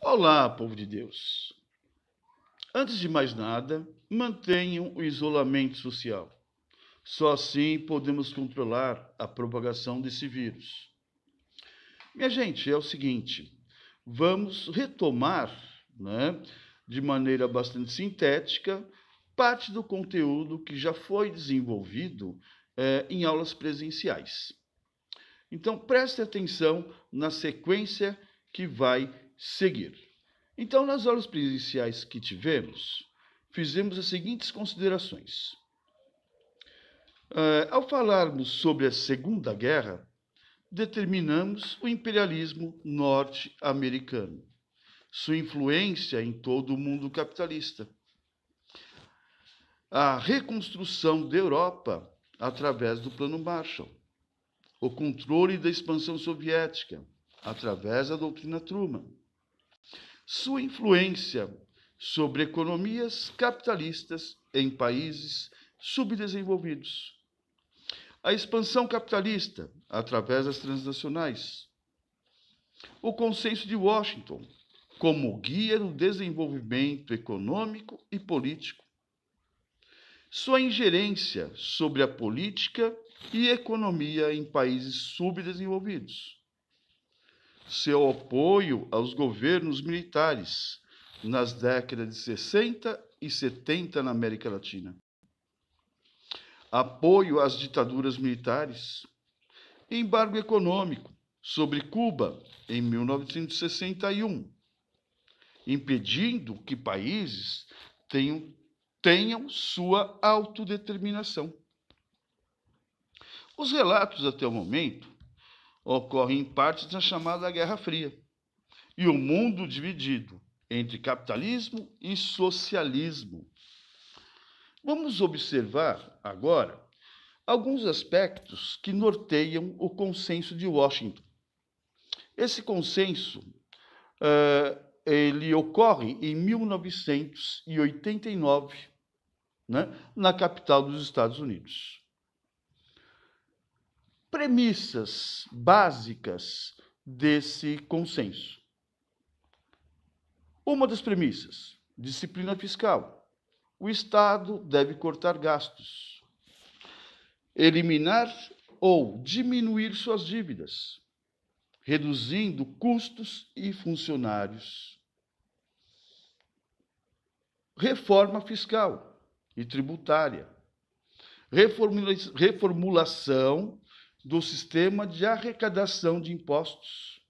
Olá, povo de Deus. Antes de mais nada, mantenham o isolamento social. Só assim podemos controlar a propagação desse vírus. Minha gente, é o seguinte, vamos retomar, de maneira bastante sintética, parte do conteúdo que já foi desenvolvido em aulas presenciais. Então, preste atenção na sequência que vai seguir. Então, nas aulas presenciais que tivemos, fizemos as seguintes considerações. Ao falarmos sobre a Segunda Guerra, determinamos o imperialismo norte-americano, sua influência em todo o mundo capitalista, a reconstrução da Europa através do Plano Marshall, o controle da expansão soviética através da doutrina Truman, sua influência sobre economias capitalistas em países subdesenvolvidos, a expansão capitalista através das transnacionais, o consenso de Washington como guia do desenvolvimento econômico e político, sua ingerência sobre a política e economia em países subdesenvolvidos, seu apoio aos governos militares nas décadas de 60 e 70 na América Latina, apoio às ditaduras militares, embargo econômico sobre Cuba em 1961, impedindo que países tenham sua autodeterminação. Os relatos até o momento ocorrem em partes da chamada Guerra Fria, e o mundo dividido entre capitalismo e socialismo. Vamos observar agora alguns aspectos que norteiam o consenso de Washington. Esse consenso ele ocorre em 1989, na capital dos Estados Unidos. Premissas básicas desse consenso. Uma das premissas, disciplina fiscal. O Estado deve cortar gastos, eliminar ou diminuir suas dívidas, reduzindo custos e funcionários. Reforma fiscal e tributária. Reformulação do sistema de arrecadação de impostos,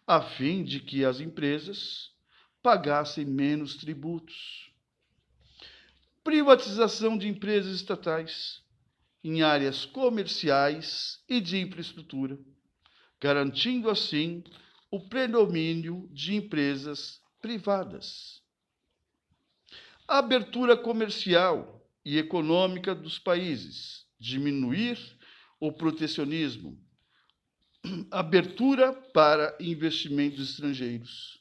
a fim de que as empresas pagassem menos tributos. Privatização de empresas estatais em áreas comerciais e de infraestrutura, garantindo assim o predomínio de empresas privadas. Abertura comercial e econômica dos países, diminuir o protecionismo, abertura para investimentos estrangeiros,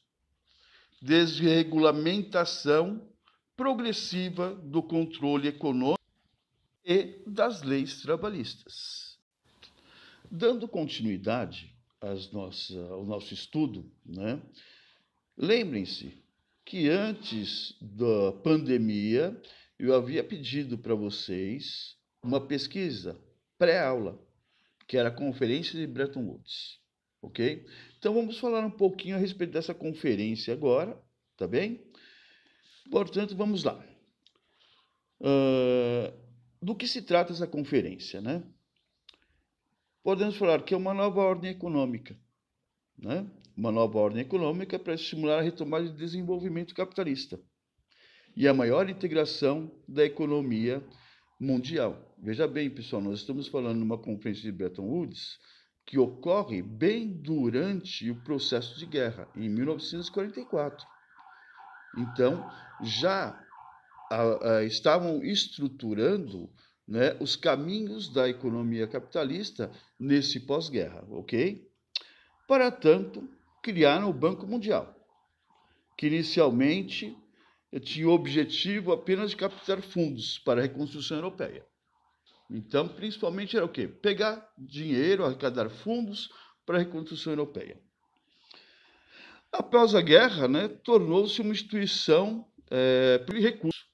desregulamentação progressiva do controle econômico e das leis trabalhistas. Dando continuidade ao nosso estudo, lembrem-se que antes da pandemia eu havia pedido para vocês uma pesquisa pré-aula, que era a Conferência de Bretton Woods, ok? Então, vamos falar um pouquinho a respeito dessa conferência agora, tá bem? Portanto, vamos lá. Do que se trata essa conferência, Podemos falar que é uma nova ordem econômica, Uma nova ordem econômica para estimular a retomada de desenvolvimento capitalista e a maior integração da economia mundial. Veja bem, pessoal, nós estamos falando de uma conferência de Bretton Woods que ocorre bem durante o processo de guerra, em 1944. Então, já estavam estruturando os caminhos da economia capitalista nesse pós-guerra, ok? Para tanto, criaram o Banco Mundial, que inicialmente tinha o objetivo apenas de captar fundos para a reconstrução europeia. Então, principalmente era o quê? Pegar dinheiro, arrecadar fundos para a reconstrução europeia. Após a guerra, né, tornou-se uma instituição por recurso.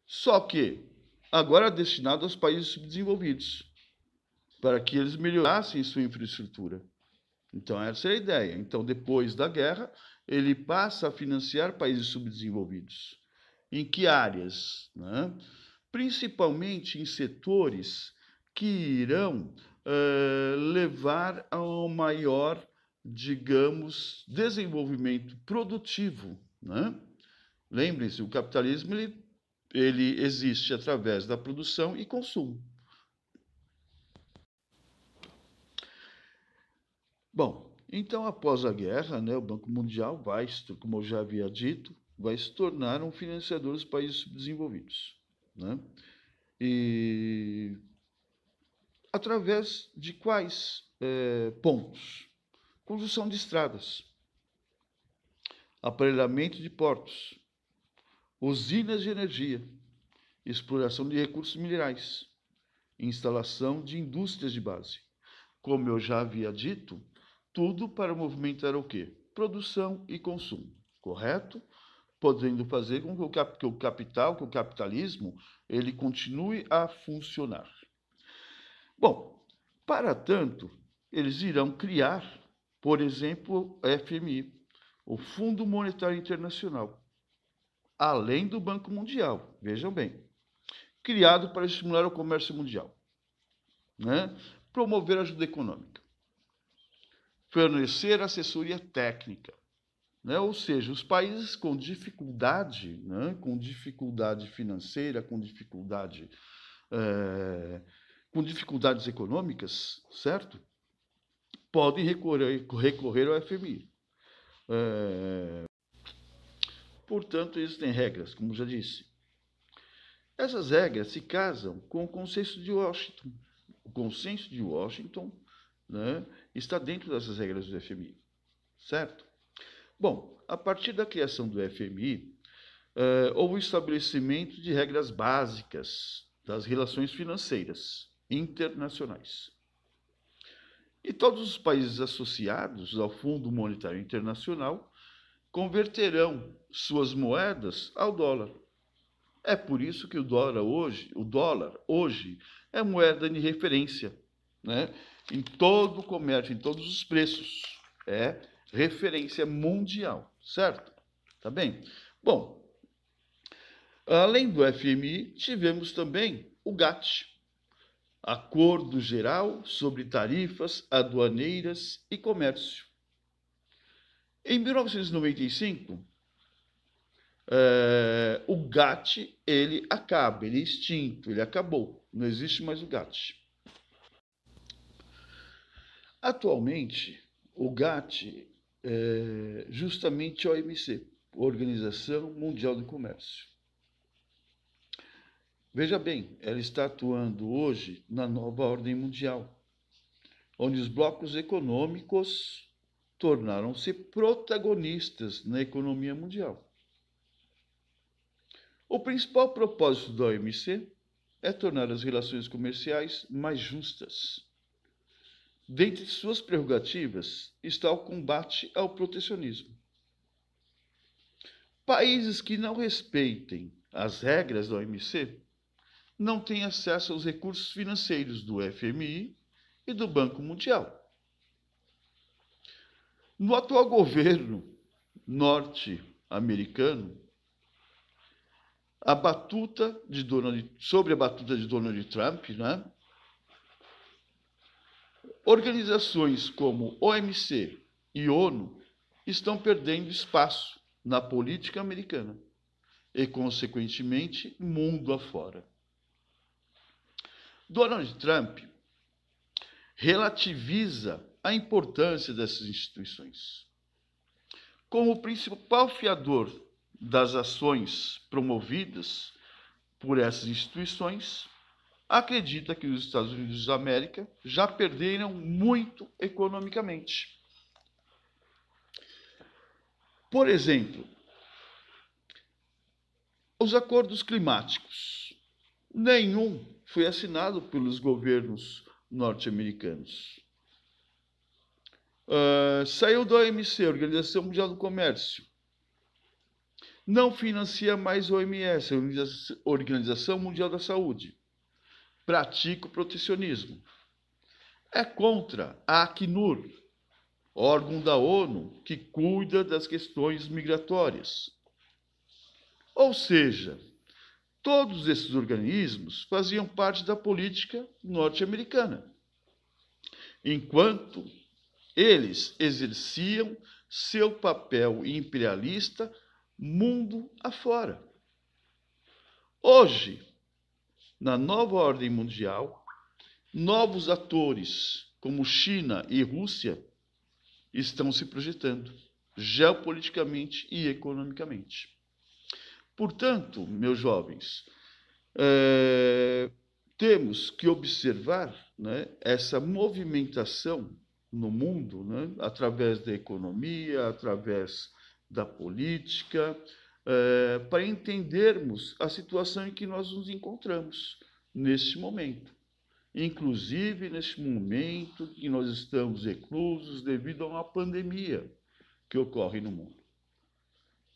Só que agora destinado aos países subdesenvolvidos, para que eles melhorassem sua infraestrutura. Então, essa é a ideia. Então, depois da guerra, ele passa a financiar países subdesenvolvidos. Em que áreas? Né? Principalmente em setores que irão levar a um maior, digamos, desenvolvimento produtivo. Né? Lembre-se, o capitalismo ele existe através da produção e consumo. Bom, então após a guerra, né, o Banco Mundial vai, como eu já havia dito, vai se tornar um financiador dos países subdesenvolvidos, né? E através de quais pontos? Construção de estradas, aparelhamento de portos, usinas de energia, exploração de recursos minerais, instalação de indústrias de base. Como eu já havia dito, tudo para movimentar o quê? Produção e consumo, correto? Podendo fazer com que o capital, que o capitalismo, ele continue a funcionar. Bom, para tanto, eles irão criar, por exemplo, o FMI, o Fundo Monetário Internacional, além do Banco Mundial, vejam bem, criado para estimular o comércio mundial, né? Promover ajuda econômica, fornecer assessoria técnica, né? Ou seja, os países com dificuldade, né? Com dificuldade financeira, com dificuldades econômicas, certo? Podem recorrer ao FMI. Portanto, existem regras, como já disse. Essas regras se casam com o consenso de Washington. O consenso de Washington, né, está dentro dessas regras do FMI, certo? Bom, a partir da criação do FMI, houve o estabelecimento de regras básicas das relações financeiras internacionais. E todos os países associados ao Fundo Monetário Internacional converterão suas moedas ao dólar. É por isso que o dólar hoje é moeda de referência, né? Em todo o comércio, em todos os preços. É referência mundial, certo? Tá bem? Bom, além do FMI, tivemos também o GATT, Acordo Geral sobre Tarifas Aduaneiras e Comércio. Em 1995, o GATT ele acaba, ele é extinto, ele acabou, não existe mais o GATT. Atualmente, o GATT é justamente a OMC, Organização Mundial do Comércio. Veja bem, ela está atuando hoje na nova ordem mundial, onde os blocos econômicos tornaram-se protagonistas na economia mundial. O principal propósito da OMC é tornar as relações comerciais mais justas. Dentre suas prerrogativas está o combate ao protecionismo. Países que não respeitem as regras da OMC não têm acesso aos recursos financeiros do FMI e do Banco Mundial. No atual governo norte-americano, sobre a batuta de Donald Trump, né? Organizações como OMC e ONU estão perdendo espaço na política americana e, consequentemente, mundo afora. Donald Trump relativiza a importância dessas instituições. Como o principal fiador das ações promovidas por essas instituições, acredita que os Estados Unidos da América já perderam muito economicamente. Por exemplo, os acordos climáticos. Nenhum foi assinado pelos governos norte-americanos. Saiu da OMC, Organização Mundial do Comércio. Não financia mais a OMS, a Organização Mundial da Saúde. Pratica o protecionismo. É contra a Acnur, órgão da ONU que cuida das questões migratórias. Ou seja, todos esses organismos faziam parte da política norte-americana, enquanto eles exerciam seu papel imperialista mundo afora. Hoje, na nova ordem mundial, novos atores como China e Rússia estão se projetando geopoliticamente e economicamente. Portanto, meus jovens, temos que observar, né, essa movimentação no mundo, né, através da economia, através da política, para entendermos a situação em que nós nos encontramos neste momento. Inclusive, neste momento que nós estamos reclusos devido a uma pandemia que ocorre no mundo.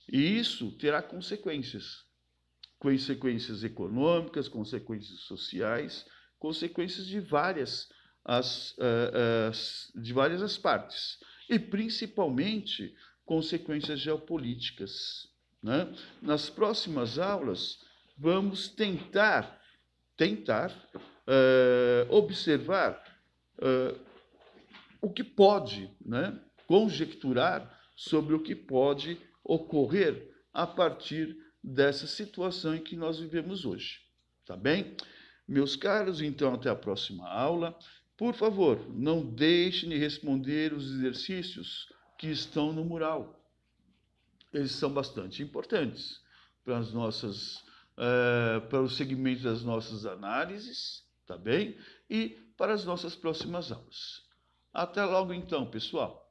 E isso terá consequências. Consequências econômicas, consequências sociais, consequências de várias as partes. E, principalmente, consequências geopolíticas, né? Nas próximas aulas, vamos tentar observar o que pode, né, conjecturar sobre o que pode ocorrer a partir dessa situação em que nós vivemos hoje. Tá bem? Meus caros, então, até a próxima aula. Por favor, não deixem de responder os exercícios que estão no mural. Eles são bastante importantes para as nossas, para o segmento das nossas análises, tá bem? E para as nossas próximas aulas. Até logo então, pessoal.